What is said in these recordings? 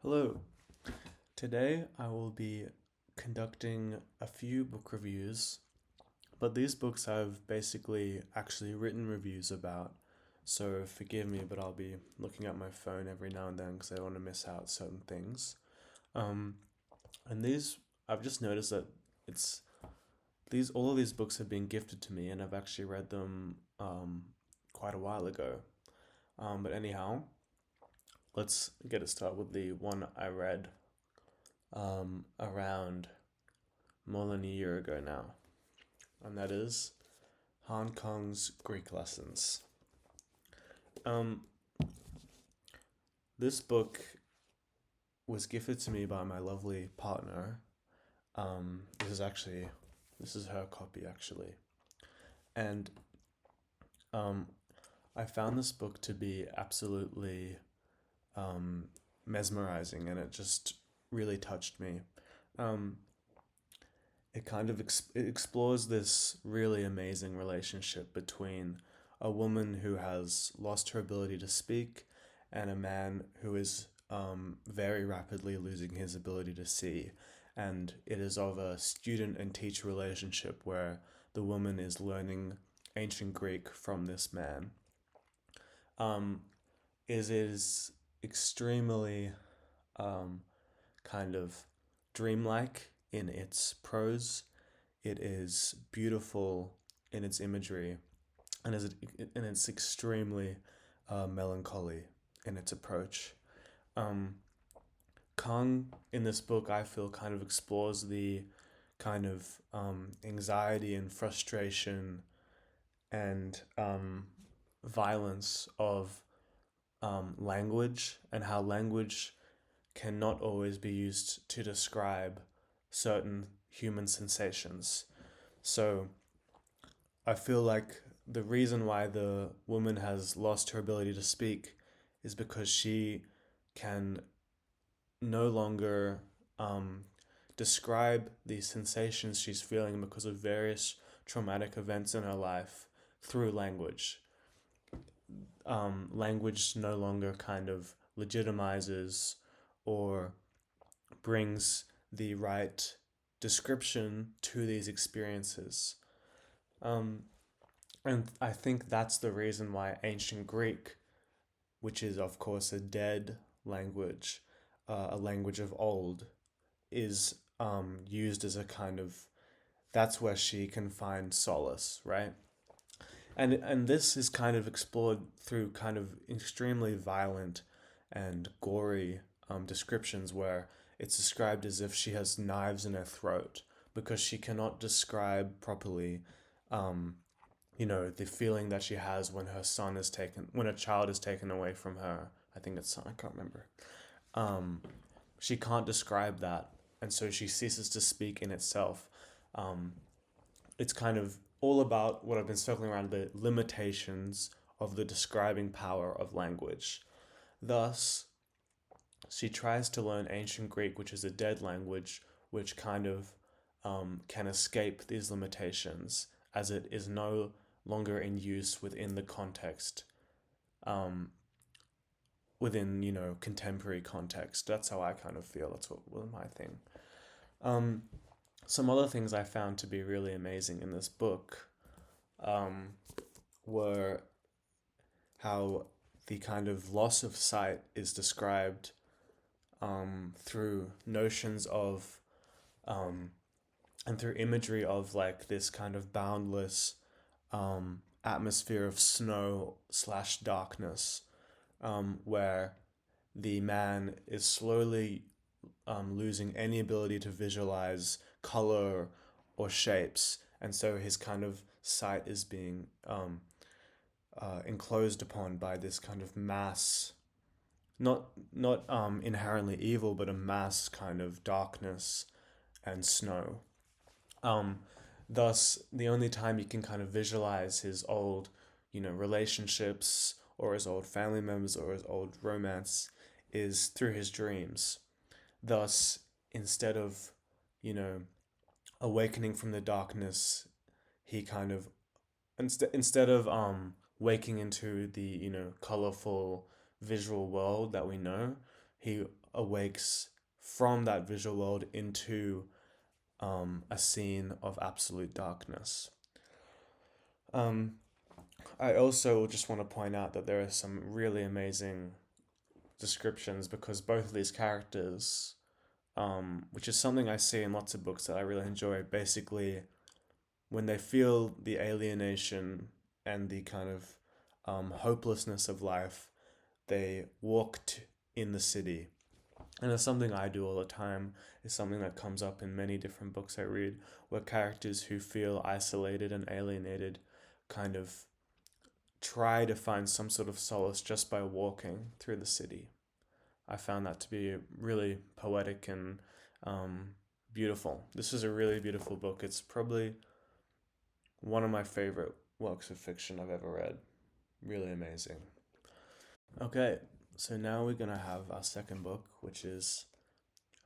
Hello. Today I will be conducting a few book reviews, but these books I've basically actually written reviews about. So forgive me, but I'll be looking at my phone every now and then because I don't want to miss out certain things. Um, and these I've just noticed that it's these all of these books have been gifted to me, and I've actually read them quite a while ago. But anyhow, let's get it started with the one I read around more than a year ago now, and that is Hong Kong's Greek lessons. Um, this book was gifted to me by my lovely partner. This is her copy actually, and um, I found this book to be absolutely um, mesmerizing, and it just really touched me. Um, it explores this really amazing relationship between a woman who has lost her ability to speak and a man who is very rapidly losing his ability to see. And it is of a student and teacher relationship where the woman is learning ancient Greek from this man. Um, it is extremely um, kind of dreamlike in its prose. It is beautiful in its imagery, and it's extremely melancholy in its approach. Um, Kang in this book, I feel, kind of explores the kind of anxiety and frustration and violence of language, and how language cannot always be used to describe certain human sensations. So I feel like the reason why the woman has lost her ability to speak is because she can no longer describe the sensations she's feeling because of various traumatic events in her life through language. Language no longer kind of legitimizes or brings the right description to these experiences. Um, and I think that's the reason why ancient Greek, which is, of course, a dead language, a language of old, is used as a kind of that's where she can find solace, right? And this is kind of explored through kind of extremely violent and gory descriptions where it's described as if she has knives in her throat because she cannot describe properly um, the feeling that she has when when a child is taken away from her. I think it's son, I can't remember. Um, she can't describe that, and so she ceases to speak in itself. Um, it's kind of all about what I've been circling around, the limitations of the describing power of language. Thus, she tries to learn ancient Greek, which is a dead language, which kind of can escape these limitations as it is no longer in use within the context, um, within, contemporary context. That's how I kind of feel. That's what was my thing. Um, some other things I found to be really amazing in this book um, were how the kind of loss of sight is described through notions of um, and through imagery of like this kind of boundless atmosphere of snow slash darkness, where the man is slowly losing any ability to visualize color or shapes, and so his kind of sight is being enclosed upon by this kind of mass, not inherently evil, but a mass kind of darkness and snow. Um, Thus, the only time you can kind of visualize his old, relationships or his old family members or his old romance is through his dreams. Thus, instead of, you know, awakening from the darkness, he kind of instead of waking into the colorful visual world that we know, he awakes from that visual world into a scene of absolute darkness. Um, I also just want to point out that there are some really amazing descriptions because both of these characters, which is something I see in lots of books that I really enjoy, basically, when they feel the alienation and the kind of hopelessness of life, they walked in the city. And it's something I do all the time. It's something that comes up in many different books I read, where characters who feel isolated and alienated kind of try to find some sort of solace just by walking through the city. I found that to be really poetic and beautiful. This is a really beautiful book. It's probably one of my favorite works of fiction I've ever read. Really amazing. Okay, so now we're gonna have our second book, which is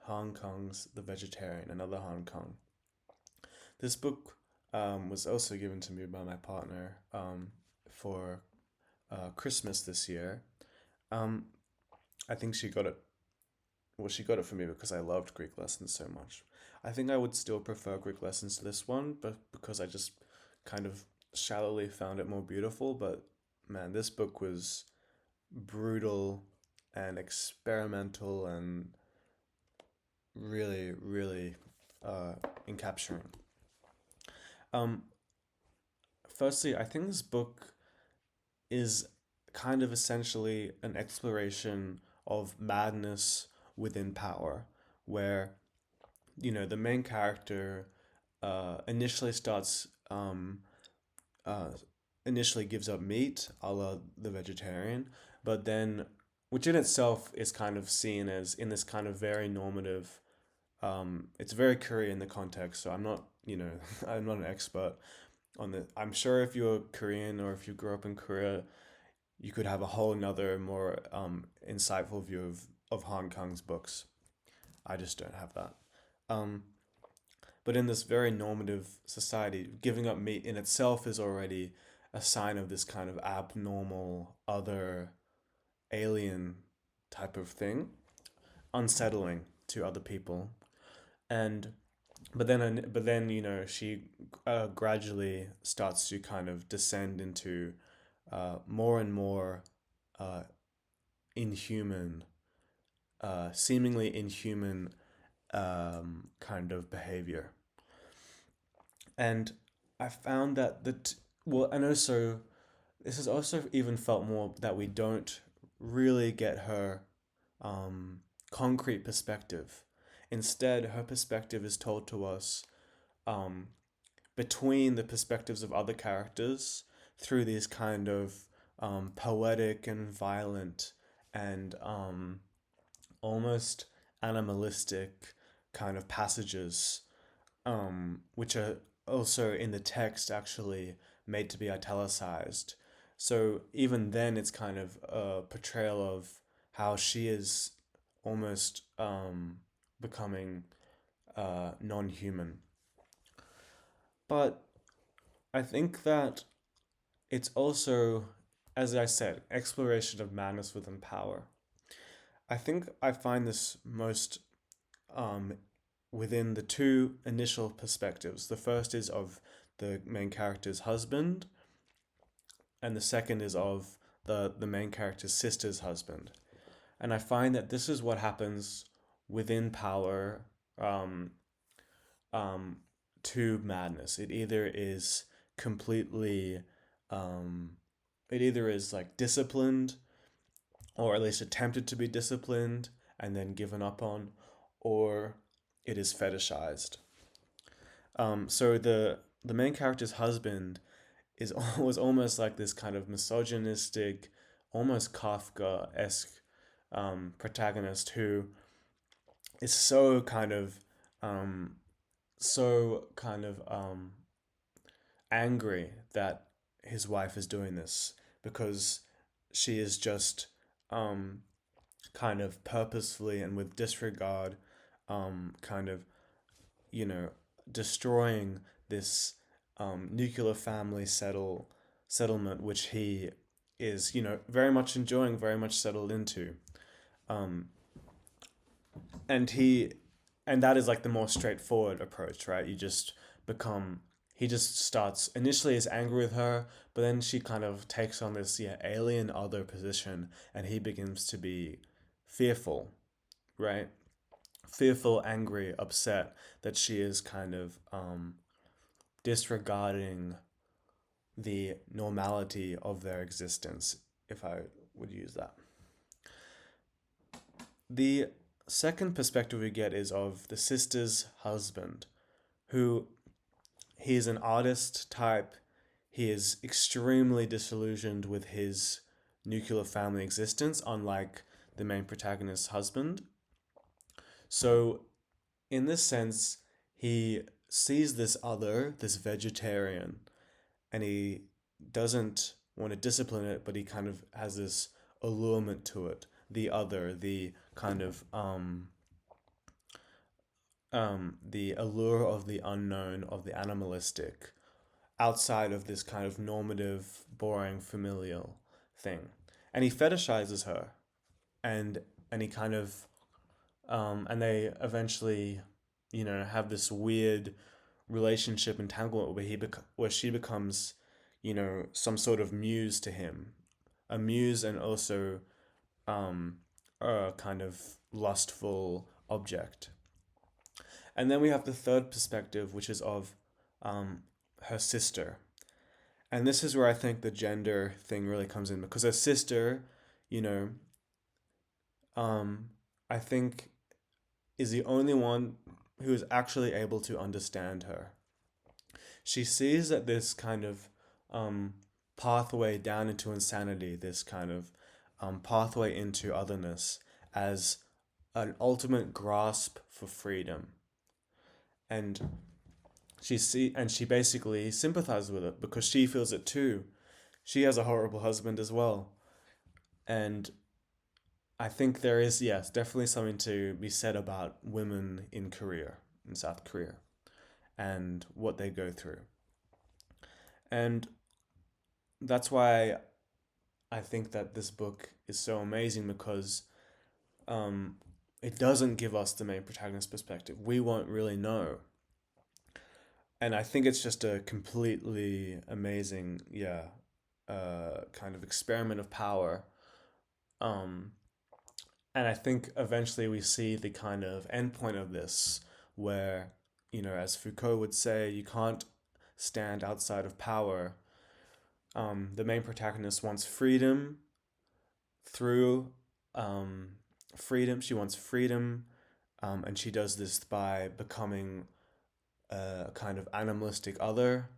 Hong Kong's The Vegetarian, another Hong Kong. This book was also given to me by my partner for Christmas this year. Um, I think she got it. Well, she got it for me because I loved Greek lessons so much. I think I would still prefer Greek lessons to this one, but because I just kind of shallowly found it more beautiful. But man, this book was brutal and experimental and really, really encapturing. Um, Firstly, I think this book is kind of essentially an exploration of madness within power, where the main character initially starts uh, initially gives up meat, a la the vegetarian, but then, which in itself is kind of seen as in this kind of very normative. It's very Korean in the context, so I'm not, I'm not an expert on the. I'm sure if you're Korean or if you grew up in Korea, you could have a whole nother more insightful view of Hong Kong's books. I just don't have that. Um, but in this very normative society, giving up meat in itself is already a sign of this kind of abnormal, other, alien type of thing, unsettling to other people. And but then she gradually starts to kind of descend into more and more uh, inhuman, seemingly inhuman kind of behavior. And I found that well, and also this has also even felt more that we don't really get her concrete perspective. Instead, her perspective is told to us um, between the perspectives of other characters through these kind of poetic and violent and almost animalistic kind of passages, which are also in the text actually made to be italicized. So even then, it's kind of a portrayal of how she is almost becoming non human. But I think that it's also, as I said, exploration of madness within power. I think I find this most um, within the two initial perspectives. The first is of the main character's husband, and the second is of the main character's sister's husband. And I find that this is what happens within power um, um, to madness. It either is completely, um, it either is like disciplined, or at least attempted to be disciplined and then given up on, or it is fetishized. So the main character's husband is was almost like this kind of misogynistic, almost Kafka esque protagonist who is um, so kind of angry that his wife is doing this because she is just um, kind of purposefully and with disregard, kind of you know destroying this nuclear family settlement which he is very much enjoying, very much settled into. Um, and he and that is like the more straightforward approach, right? You just become he just starts initially is angry with her, but then she kind of takes on this alien other position, and he begins to be fearful, right? Fearful, angry, upset that she is kind of disregarding the normality of their existence, if I would use that. The second perspective we get is of the sister's husband, who he is an artist type. He is extremely disillusioned with his nuclear family existence, unlike the main protagonist's husband. So, in this sense, he sees this other, this vegetarian, and he doesn't want to discipline it, but he kind of has this allurement to it. The other, the kind of the allure of the unknown, of the animalistic, outside of this kind of normative, boring, familial thing. And he fetishizes her, and and he kind of and they eventually, have this weird relationship entanglement where where she becomes, some sort of muse to him, a muse, and also um, a kind of lustful object. And then we have the third perspective, which is of um, her sister. And this is where I think the gender thing really comes in, because her sister, you know, um, I think is the only one who is actually able to understand her. She sees that this kind of pathway down into insanity, this kind of pathway into otherness, as an ultimate grasp for freedom. And she basically sympathizes with it because she feels it too. She has a horrible husband as well. And I think there is, yes, definitely something to be said about women in Korea, in South Korea, and what they go through. And that's why I think that this book is so amazing, because um, it doesn't give us the main protagonist perspective. We won't really know. And I think it's just a completely amazing, kind of experiment of power. Um, and I think eventually we see the kind of endpoint of this, where, as Foucault would say, you can't stand outside of power. The main protagonist wants freedom through um, freedom. She wants freedom, and she does this by becoming a kind of animalistic other.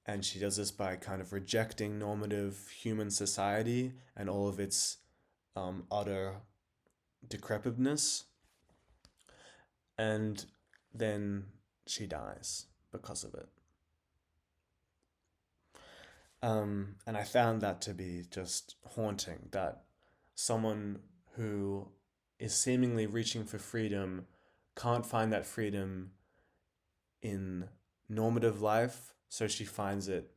And she does this by kind of rejecting normative human society and all of its utter decrepitness. And then she dies because of it. And I found that to be just haunting, that someone who is seemingly reaching for freedom can't find that freedom in normative life, so she finds it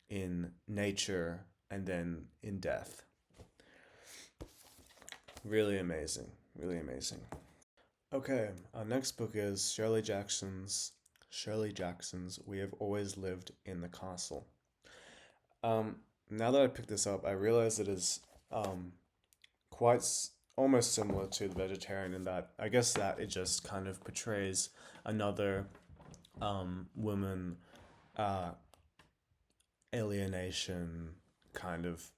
in nature and then in death. Really amazing. Really amazing. Okay, our next book is Shirley Jackson's We Have Always Lived in the Castle. Now that I picked this up, I realize it is quite almost similar to The Vegetarian, in that I guess that it just kind of portrays another woman alienation kind of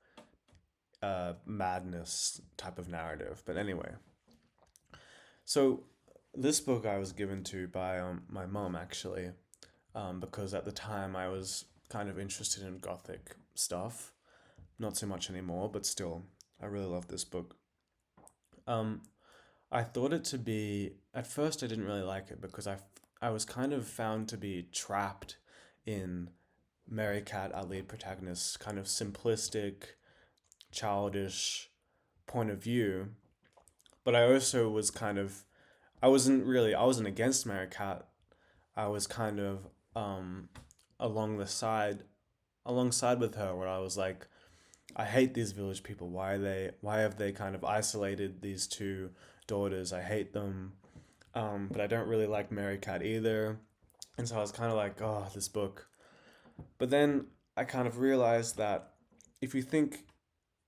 madness type of narrative. But anyway, so this book I was given to by my mom, actually, because at the time I was kind of interested in gothic stuff. Not so much anymore, but still, I really love this book. Um, I thought it to be, at first I didn't really like it, because I was kind of found to be trapped in Mary Cat, our lead protagonist's kind of simplistic, childish point of view. But I also was kind of, I wasn't against Mary Cat. I was kind of along the side, alongside with her, where I was like, I hate these village people. Why have they kind of isolated these two daughters? I hate them. But I don't really like Mary Cat either. And so I was kind of like, oh, this book. But then I kind of realized that if you think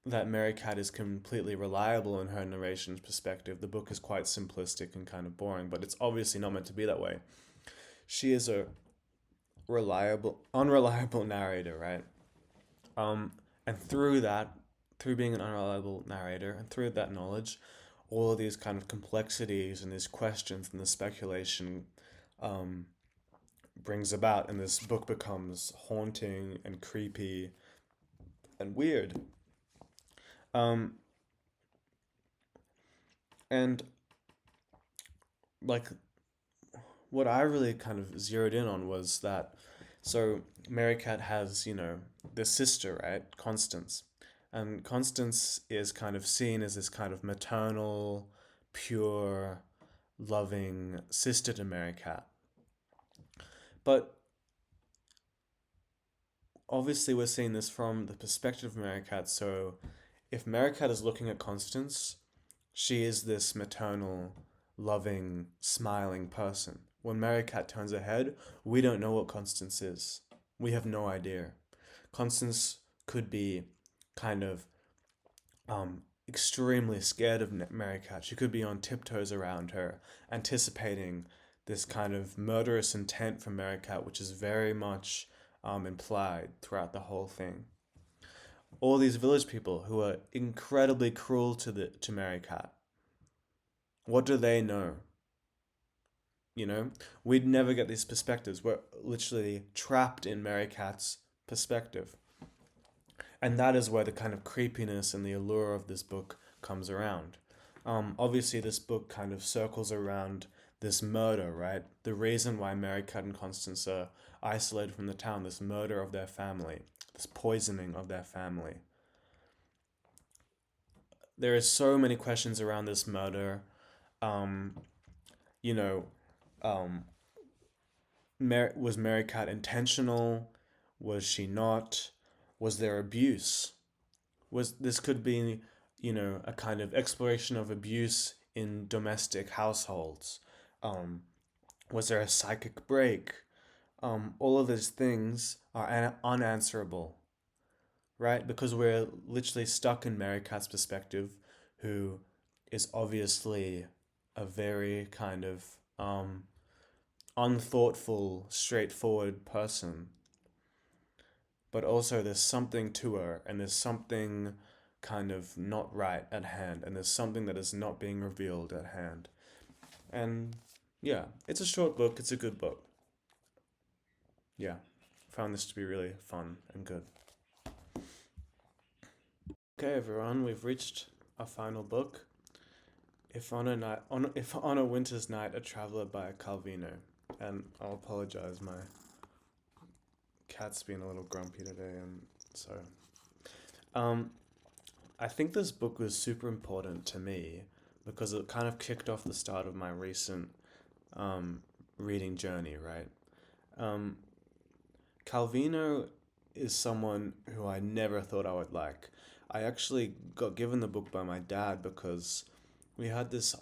that Mary Cat is completely reliable in her narration's perspective, the book is quite simplistic and kind of boring, but it's obviously not meant to be that way. She is a unreliable narrator, right? And through being an unreliable narrator, and through that knowledge, all of these kind of complexities and these questions and the speculation um, brings about, and this book becomes haunting and creepy and weird. Um, and like what I really kind of zeroed in on was that so Mary Cat has, this sister, right? Constance. And Constance is kind of seen as this kind of maternal, pure, loving sister to Mary Cat. But obviously, we're seeing this from the perspective of Mary Cat. So if Mary Cat is looking at Constance, she is this maternal, loving, smiling person. When Mary Cat turns her head, we don't know what Constance is. We have no idea. Constance could be kind of extremely scared of Mary Cat. She could be on tiptoes around her, anticipating this kind of murderous intent from Mary Cat, which is very much implied throughout the whole thing. All these village people who are incredibly cruel to Mary Cat. What do they know? You know, we'd never get these perspectives. We're literally trapped in Mary Cat's perspective. And that is where the kind of creepiness and the allure of this book comes around. Obviously, this book kind of circles around this murder, right? The reason why Mary Cat and Constance are isolated from the town, this murder of their family, this poisoning of their family. There is so many questions around this murder. Um, you know, um, was Mary Cat intentional? Was she not? Was there abuse? Was this could be, a kind of exploration of abuse in domestic households? Um, was there a psychic break? All of these things are unanswerable, right? Because we're literally stuck in Mary Cat's perspective, who is obviously a very kind of unthoughtful, straightforward person. But also, there's something to her, and there's something kind of not right at hand, and there's something that is not being revealed at hand. And yeah, it's a short book, it's a good book. Yeah, found this to be really fun and good. Okay, everyone, we've reached our final book. If on a winter's night, a traveler by Calvino. And I'll apologize, my cat's been a little grumpy today, and so um, I think this book was super important to me because it kind of kicked off the start of my recent um, reading journey, right? Um, Calvino is someone who I never thought I would like. I actually got given the book by my dad because we had this,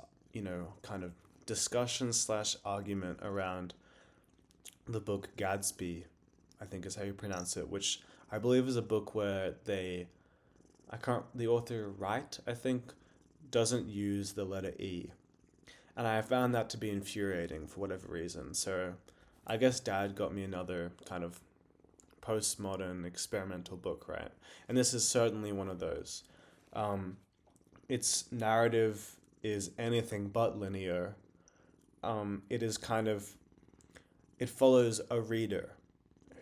kind of discussion slash argument around the book Gadsby, I think is how you pronounce it, which I believe is a book where the author Wright, I think, doesn't use the letter E. And I found that to be infuriating for whatever reason. So I guess Dad got me another kind of postmodern experimental book, right? And this is certainly one of those. Its narrative is anything but linear. It is it follows a reader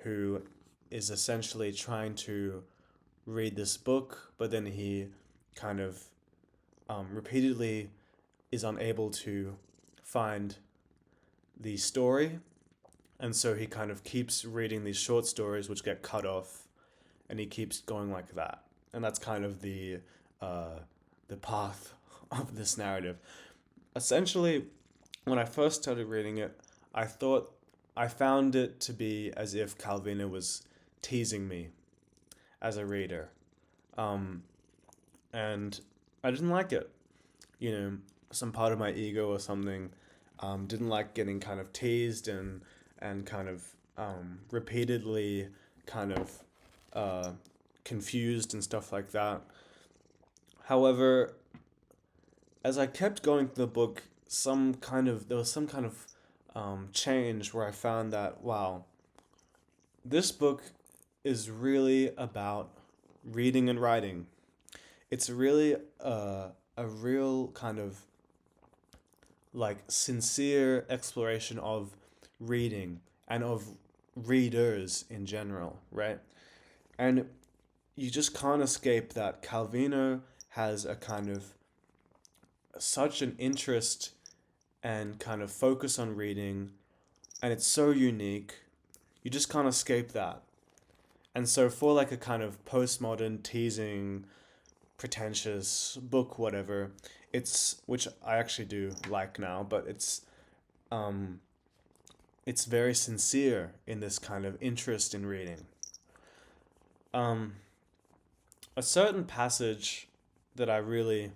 who is essentially trying to read this book, but then he kind of repeatedly is unable to find the story, and so he kind of keeps reading these short stories which get cut off, and he keeps going like that, and that's kind of the path of this narrative. Essentially, when I first started reading it, I found it to be as if Calvino was teasing me as a reader. um, and I didn't like it. You know, some part of my ego or something didn't like getting kind of teased and kind of repeatedly kind of uh, confused and stuff like that. However, as I kept going through the book, there was some kind of change where I found that wow, this book is really about reading and writing. It's really a real kind of like sincere exploration of reading and of readers in general, right? And you just can't escape that Calvino has a kind of such an interest and kind of focus on reading, and it's so unique. You just can't escape that. And so, for like a kind of postmodern, teasing, pretentious book, whatever, it's which I actually do like now, but um, it's very sincere in this kind of interest in reading. Um, a certain passage that I really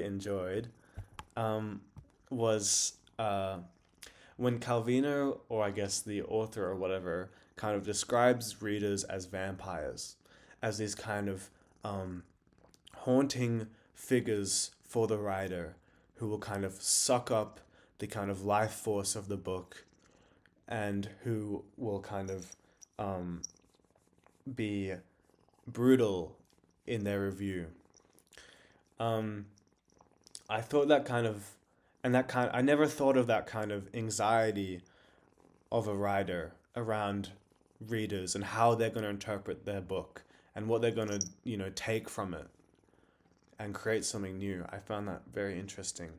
enjoyed um, was when Calvino, or I guess the author or whatever, kind of describes readers as vampires, as these kind of haunting figures for the writer who will kind of suck up the kind of life force of the book and who will kind of be brutal in their review. Um, I thought that kind of, and that kind, I never thought of that kind of anxiety of a writer around readers and how they're going to interpret their book and what they're going to, take from it and create something new. I found that very interesting.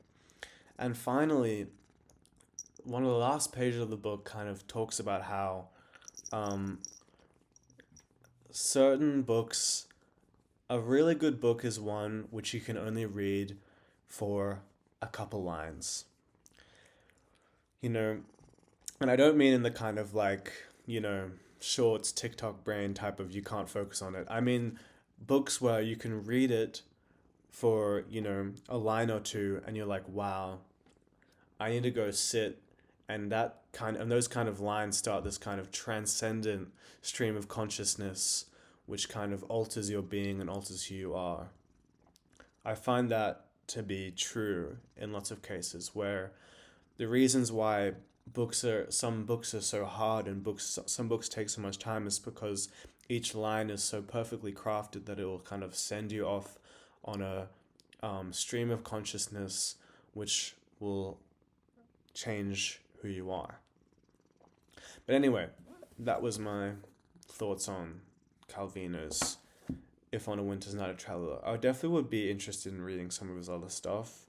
And finally, one of the last pages of the book kind of talks about how um, certain books, a really good book is one which you can only read for a couple lines. You know, and I don't mean in the kind of like, shorts, TikTok brain type of you can't focus on it. I mean books where you can read it for, a line or two and you're like, wow, I need to go sit, and those kind of lines start this kind of transcendent stream of consciousness which kind of alters your being and alters who you are. I find that to be true in lots of cases where the reasons why some books are so hard and some books take so much time is because each line is so perfectly crafted that it will kind of send you off on a stream of consciousness which will change who you are. But anyway, that was my thoughts on Calvino's If on a Winter's Night a Traveler. I definitely would be interested in reading some of his other stuff.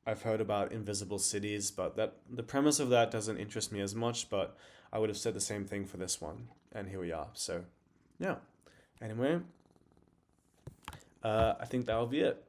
I've heard about Invisible Cities, but the premise of that doesn't interest me as much, but I would have said the same thing for this one. And here we are. So, yeah. Anyway, I think that'll be it.